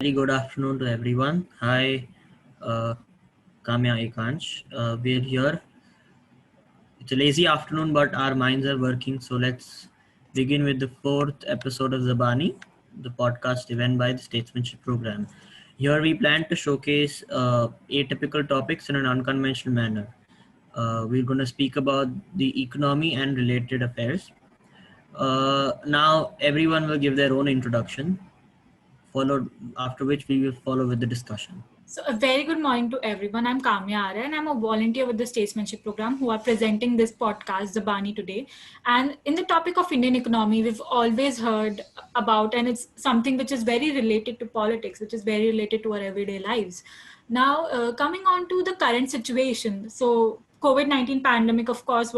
Very good afternoon to everyone. Hi, uh, Kamya Ekansh. We're here. It's a lazy afternoon, but our minds are working. So let's begin with the fourth episode of Zabani, the podcast event by the Statesmanship Program. Here we plan to showcase atypical topics in an unconventional manner. We're going to speak about the economy and related affairs. Now, everyone will give their own introduction, followed after which we will follow with the discussion. So, a very good morning to everyone. I'm Kamya Arya and I'm a volunteer with the Statesmanship Program who are presenting this podcast, Zabani, today. And in the topic of Indian economy, we've always heard about, and it's something which is very related to politics, which is very related to our everyday lives. Now, coming on to the current situation. So, COVID-19 pandemic, of course,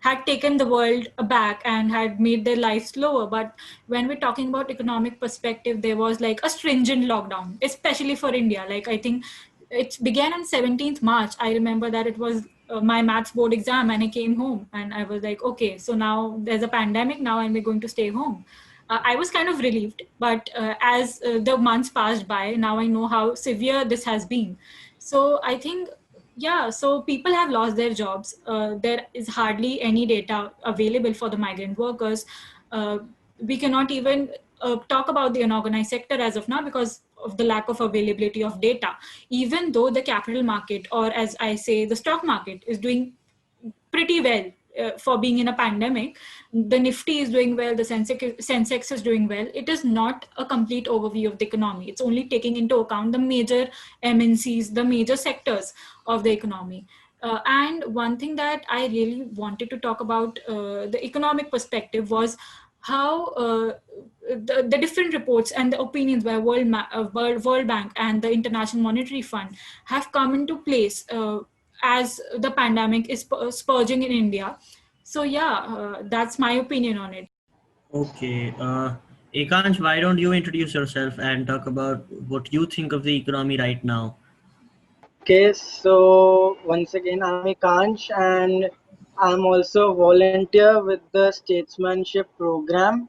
had taken the world aback and had made their life slower. But when we're talking about economic perspective, there was like a stringent lockdown, especially for India. Like I think it began on 17th March. I remember that it was my maths board exam, and I came home and I was like, okay, so now there's a pandemic now, and we're going to stay home. I was kind of relieved, but as the months passed by, now I know how severe this has been. So I think, yeah, so people have lost their jobs. There is hardly any data available for the migrant workers. We cannot even talk about the unorganized sector as of now because of the lack of availability of data, even though the capital market, or as I say, the stock market, is doing pretty well for being in a pandemic. The Nifty is doing well, the Sensex is doing well. It is not a complete overview of the economy. It's only taking into account the major MNCs, the major sectors of the economy. And one thing that I really wanted to talk about the economic perspective was how the different reports and the opinions by World Bank and the International Monetary Fund have come into place as the pandemic is spurging in India. So yeah, that's my opinion on it. Okay, Ekansh, why don't you introduce yourself and talk about what you think of the economy right now? Okay, so once again, I'm Ekansh and I'm also a volunteer with the Statesmanship Program.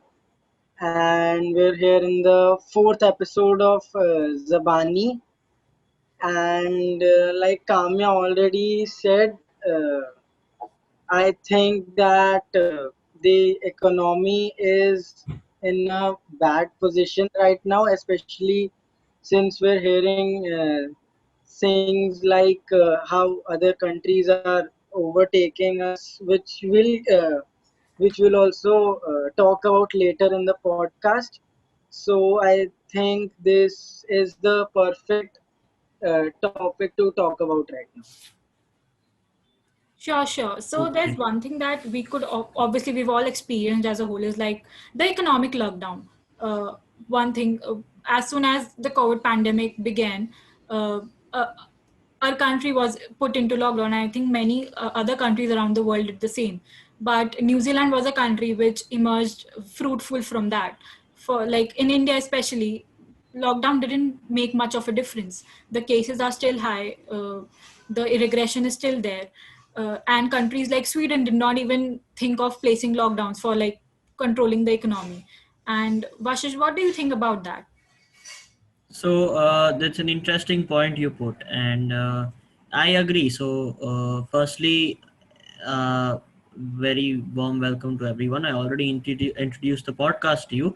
And we're here in the fourth episode of Zabani. And like Kamya already said, I think that the economy is in a bad position right now, especially since we're hearing things like how other countries are overtaking us, which we'll also talk about later in the podcast. So I think this is the perfect topic to talk about right now. Sure, sure. So there's Okay. one thing that we could obviously we've all experienced as a whole is like the economic lockdown. One thing, as soon as the COVID pandemic began, uh, uh, our country was put into lockdown. I think many other countries around the world did the same. But New Zealand was a country which emerged fruitful from that. For like in India especially, lockdown didn't make much of a difference. The cases are still high. The regression is still there, and countries like Sweden did not even think of placing lockdowns for like controlling the economy. And Vashish, what do you think about that? So that's an interesting point you put, and I agree. So, firstly, very warm welcome to everyone. I already introduced the podcast to you,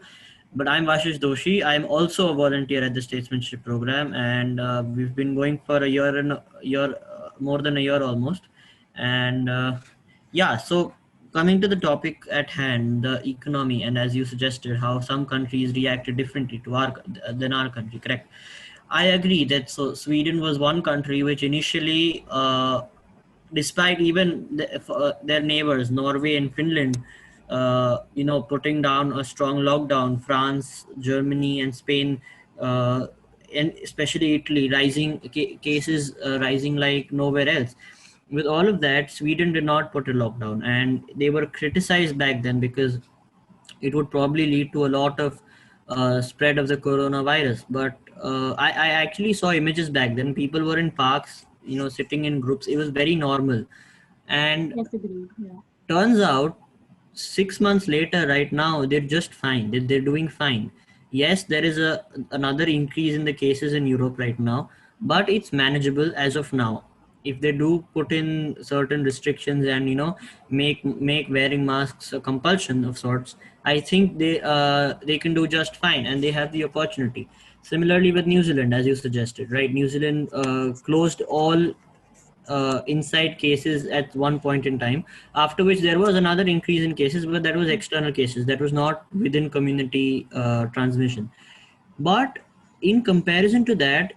but I'm Vashish Doshi. I'm also a volunteer at the Statesmanship Program, and we've been going for a year and a year, more than a year almost. And yeah, so coming to the topic at hand, the economy, and as you suggested, how some countries reacted differently to our than our country. Correct. I agree that so Sweden was one country which initially, despite even their neighbors Norway and Finland, putting down a strong lockdown, France, Germany, and Spain, uh, and especially Italy, rising cases rising like nowhere else. With all of that, Sweden did not put a lockdown, and they were criticized back then because it would probably lead to a lot of spread of the coronavirus. But I actually saw images back then. People were in parks, sitting in groups. It was very normal. And Yes, agreed. Yeah. turns out 6 months later, right now, they're just fine. They're doing fine. yes, there is another increase in the cases in Europe right now, but it's manageable as of now. If they do put in certain restrictions and make wearing masks a compulsion of sorts, I think they can do just fine, and they have the opportunity. Similarly with New Zealand, as you suggested, right? New Zealand closed all inside cases at one point in time, after which there was another increase in cases, but that was external cases, that was not within community transmission. But in comparison to that,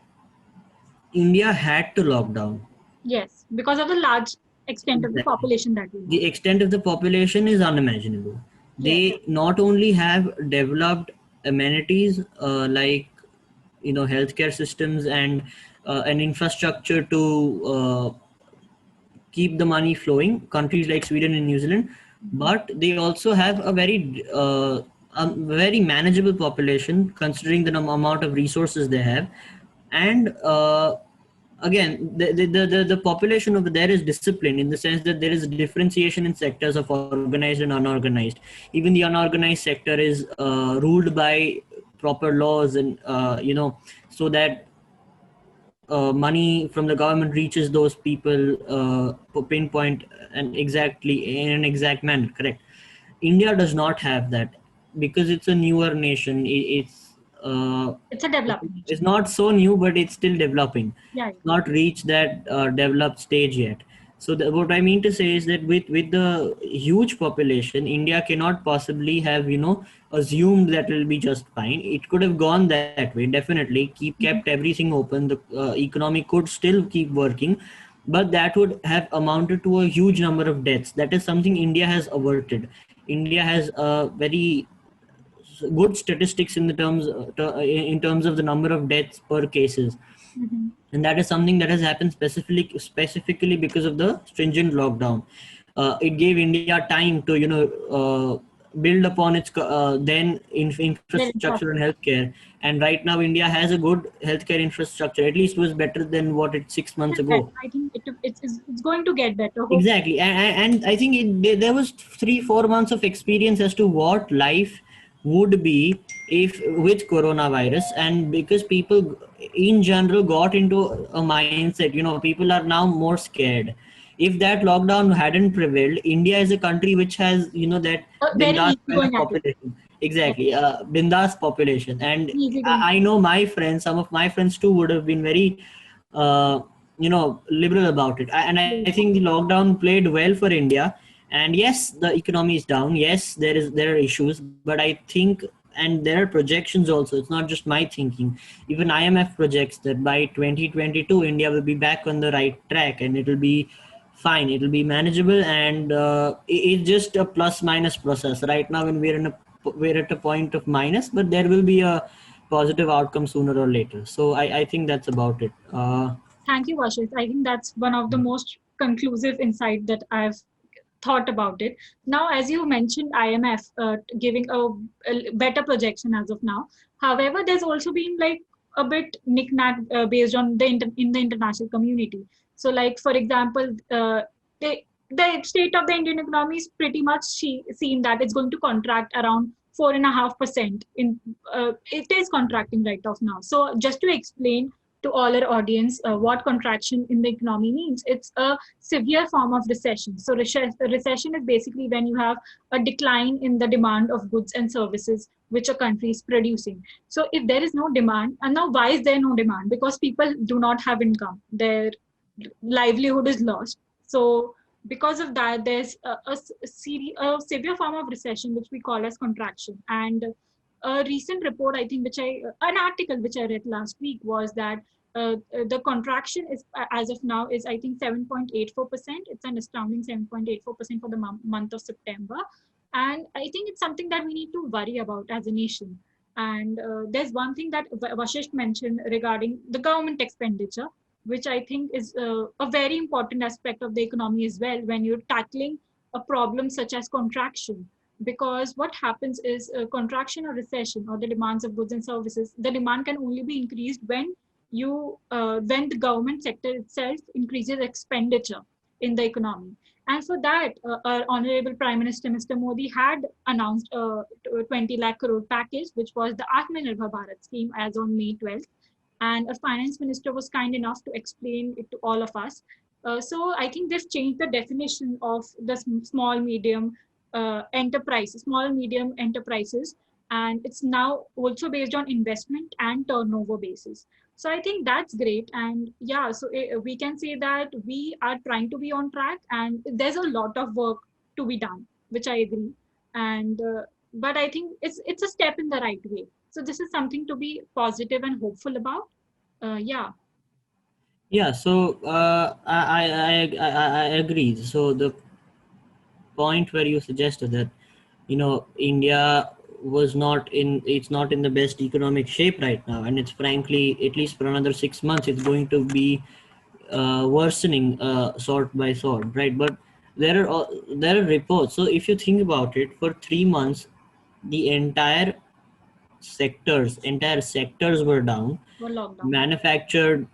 India had to lock down. Yes, because of the large extent of the Exactly. population that we The have. extent of the population is unimaginable. Yes. They not only have developed amenities like healthcare systems and an infrastructure to keep the money flowing, countries like Sweden and New Zealand, but they also have a very manageable population considering the amount of resources they have. And again, the population over there is disciplined in the sense that there is differentiation in sectors of organized and unorganized. Even the unorganized sector is ruled by proper laws, and so that money from the government reaches those people pinpoint and exactly in an exact manner. Correct. India does not have that because it's a newer nation. It's a developing. It's not so new, but it's still developing. Yeah. It's not reached that developed stage yet. So what I mean to say is that with the huge population, India cannot possibly have assumed that it will be just fine. It could have gone that way, definitely. Kept everything open. The economy could still keep working, but that would have amounted to a huge number of deaths. That is something India has averted. India has a very good statistics in terms of the number of deaths per cases. And that is something that has happened specifically because of the stringent lockdown. It gave India time to build upon its then infrastructure and healthcare. And right now India has a good healthcare infrastructure. At least was better than what it 6 months ago. I think it's going to get better. Exactly. And I think there was 3-4 months of experience as to what life would be if with coronavirus. And because people in general got into a mindset, people are now more scared. If that lockdown hadn't prevailed, India is a country which has that bindas kind of population. Exactly. Bindas population. And I know some of my friends too would have been very liberal about it. And I think the lockdown played well for India. And yes, the economy is down. Yes, there are issues, but I think, and there are projections also. It's not just my thinking. Even IMF projects that by 2022, India will be back on the right track, and it will be fine. It will be manageable, and it's just a plus minus process. Right now, when we're at a point of minus, but there will be a positive outcome sooner or later. So I think that's about it. Thank you, Vashish. I think that's one of the most conclusive insight that I've thought about it. Now, as you mentioned, IMF giving a better projection as of now. However, there's also been like a bit knick-knack based on in the international community. So, like for example, the state of the Indian economy is pretty much seen that it's going to contract around 4.5%. It is contracting right off now. So, just to explain to all our audience what contraction in the economy means. It's a severe form of recession. So recession is basically when you have a decline in the demand of goods and services which a country is producing. So if there is no demand, and now why is there no demand? Because people do not have income. Their livelihood is lost. So because of that, there's a severe form of recession which we call as contraction. And a recent report, I think, an article which I read last week was that the contraction is, as of now, is I think 7.84%. It's an astounding 7.84% for the month of September. And I think it's something that we need to worry about as a nation. And there's one thing that Vashish mentioned regarding the government expenditure, which I think is a very important aspect of the economy as well when you're tackling a problem such as contraction. Because what happens is contraction or recession or the demands of goods and services, the demand can only be increased when when the government sector itself increases expenditure in the economy. And for that, our Honorable Prime Minister, Mr. Modi, had announced a 20 lakh crore package, which was the Atmanirbhar Bharat scheme as on May 12th. And our finance minister was kind enough to explain it to all of us. So I think they've changed the definition of the small, medium small, medium enterprises. And it's now also based on investment and turnover basis. So I think that's great. And yeah, so we can say that we are trying to be on track, and there's a lot of work to be done, which I agree. And but I think it's a step in the right way. So this is something to be positive and hopeful about. Yeah. Yeah, so I agree. So the point where you suggested that, India was not in it's not in the best economic shape right now, and it's frankly, at least for another 6 months, it's going to be worsening sort by sort, right? But there are reports. So if you think about it, for 3 months, the entire sectors were down. For lockdown.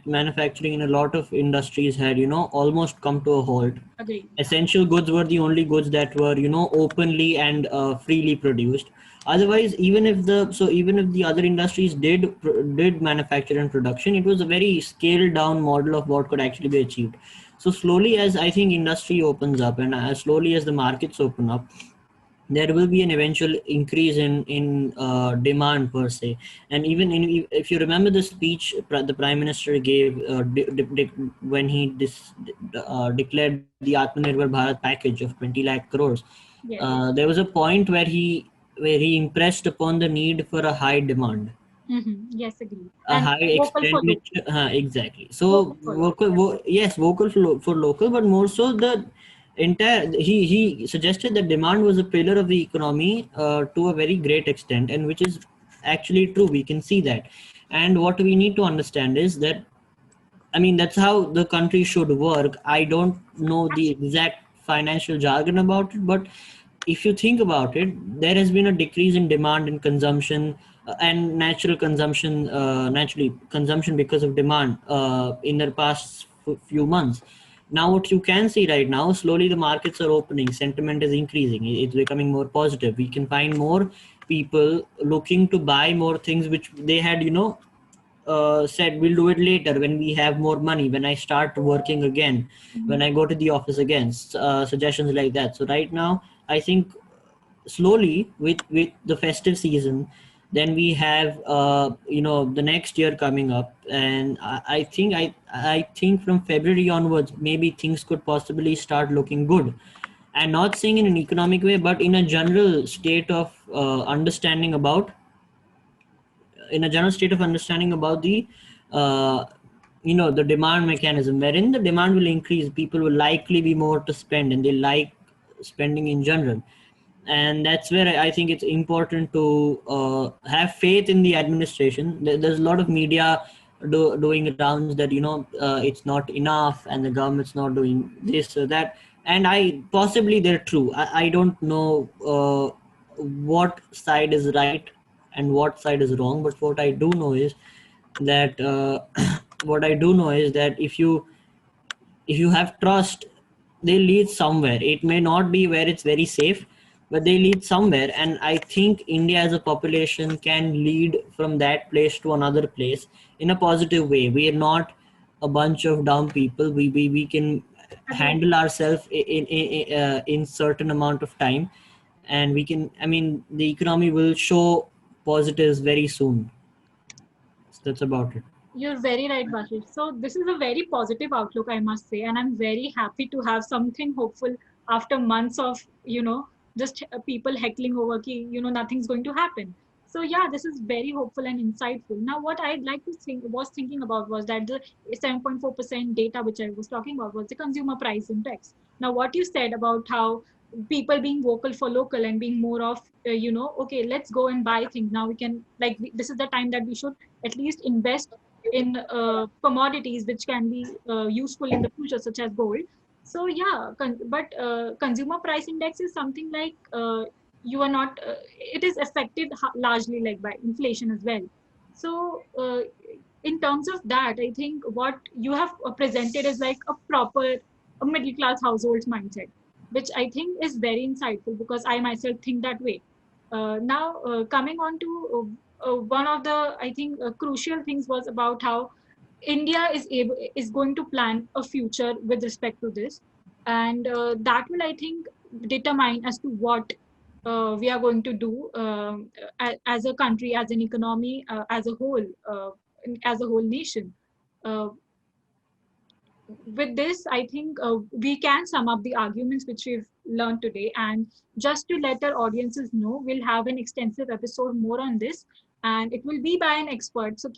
Manufacturing in a lot of industries had, almost come to a halt. Agreed. Essential goods were the only goods that were, openly and freely produced. Otherwise, even if the other industries did manufacture and production, it was a very scaled down model of what could actually be achieved. So slowly, as I think industry opens up, and as slowly as the markets open up, there will be an eventual increase in demand per se. And even if you remember the speech the prime minister gave when he declared the Atmanirbhar Bharat package of 20 lakh crores, Yes. there was a point where he impressed upon the need for a high demand, Yes, agreed. a And high vocal for local. expenditure. Exactly. So Vocal for local. yes, vocal for local, but more so the entire. He suggested that demand was a pillar of the economy to a very great extent, and which is actually true. We can see that, and what we need to understand is that, I mean, that's how the country should work. I don't know the exact financial jargon about it, but if you think about it, there has been a decrease in demand and consumption, and naturally consumption because of demand in the past few months. Now, what you can see right now, slowly the markets are opening, sentiment is increasing, it's becoming more positive. We can find more people looking to buy more things which they had, said we'll do it later when we have more money, when I start working again, when I go to the office again, suggestions like that. So right now, I think slowly with the festive season, then we have the next year coming up, and I think from February onwards, maybe things could possibly start looking good. And not saying in an economic way, but in a general state of understanding about the uh, the demand mechanism, wherein the demand will increase, people will likely be more to spend, and they like spending in general. And that's where I think it's important to have faith in the administration. There's a lot of media doing rounds that it's not enough, and the government's not doing this or that. And possibly they're true. I don't know what side is right and what side is wrong, but what I do know is that if you have trust, they lead somewhere. It may not be where it's very safe, but they lead somewhere. And I think India as a population can lead from that place to another place in a positive way. We are not a bunch of dumb people. We can handle ourselves in certain amount of time, and we can, I mean, the economy will show positives very soon. So that's about it. You're very right, Bashish. So this is a very positive outlook, I must say, and I'm very happy to have something hopeful after months of just people heckling over ki nothing's going to happen. So yeah, this is very hopeful and insightful. Now, what I'd like to thinking about was that the 7.4% data which I was talking about was the consumer price index. Now, what you said about how people being vocal for local and being more of okay, let's go and buy things now. We can this is the time that we should at least invest in commodities which can be useful in the future, such as gold. So yeah, but consumer price index is something like you are not. It is affected largely like by inflation as well. So in terms of that, I think what you have presented is like a proper a middle class household's mindset, which I think is very insightful because I myself think that way. Now, coming on to one of the, I think, crucial things was about how India is going to plan a future with respect to this, and that will, I think, determine as to what we are going to do as a country, as an economy, as a whole nation. Uh, with this, I think we can sum up the arguments which we've learned today. And just to let our audiences know, we'll have an extensive episode more on this, and it will be by an expert. So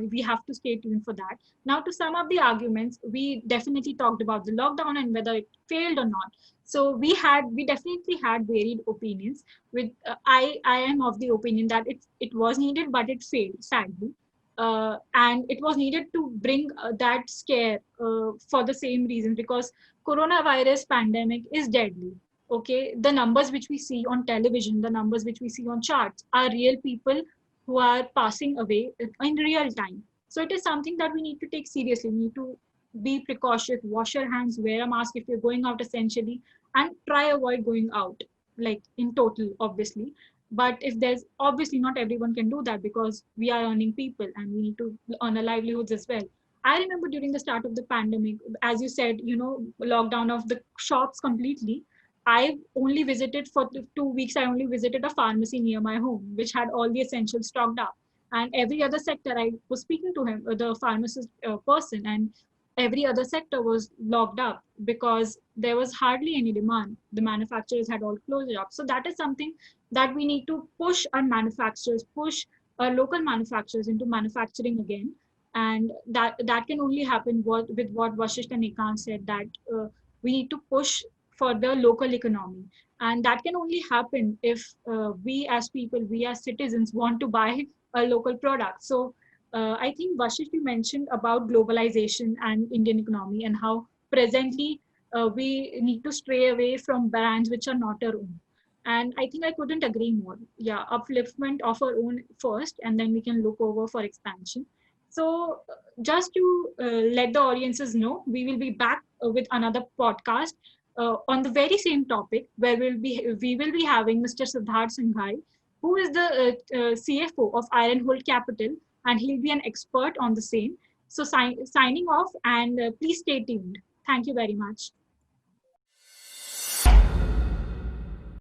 we have to stay tuned for that. Now, to sum up the arguments, we definitely talked about the lockdown and whether it failed or not. So we definitely had varied opinions. With I am of the opinion that it was needed, but it failed sadly, and it was needed to bring that scare for the same reason, because coronavirus pandemic is deadly. Okay, the numbers which we see on television, the numbers which we see on charts are real people who are passing away in real time. So it is something that we need to take seriously. We need to be precautious, wash your hands, wear a mask if you're going out essentially, and try avoid going out, like in total, obviously. But if there's, obviously not everyone can do that because we are earning people and we need to earn a livelihoods as well. I remember during the start of the pandemic, as you said, lockdown of the shops completely. I only visited for 2 weeks. I only visited a pharmacy near my home, which had all the essentials stocked up. And every other sector, I was speaking to him, the pharmacist person, and every other sector was locked up because there was hardly any demand. The manufacturers had all closed up. So that is something that we need to push our manufacturers, push our local manufacturers into manufacturing again. And that can only happen with what Vashisht and Ekant said, that we need to push for the local economy. And that can only happen if we as people, we as citizens want to buy a local product. So I think Vashisht, you mentioned about globalization and Indian economy and how presently we need to stray away from brands which are not our own. And I think I couldn't agree more. Yeah, upliftment of our own first, and then we can look over for expansion. So, just to let the audiences know, we will be back with another podcast on the very same topic, where we will be having Mr. Siddharth Singhai, who is the CFO of Ironhold Capital, and he'll be an expert on the same. So, signing off, and please stay tuned. Thank you very much.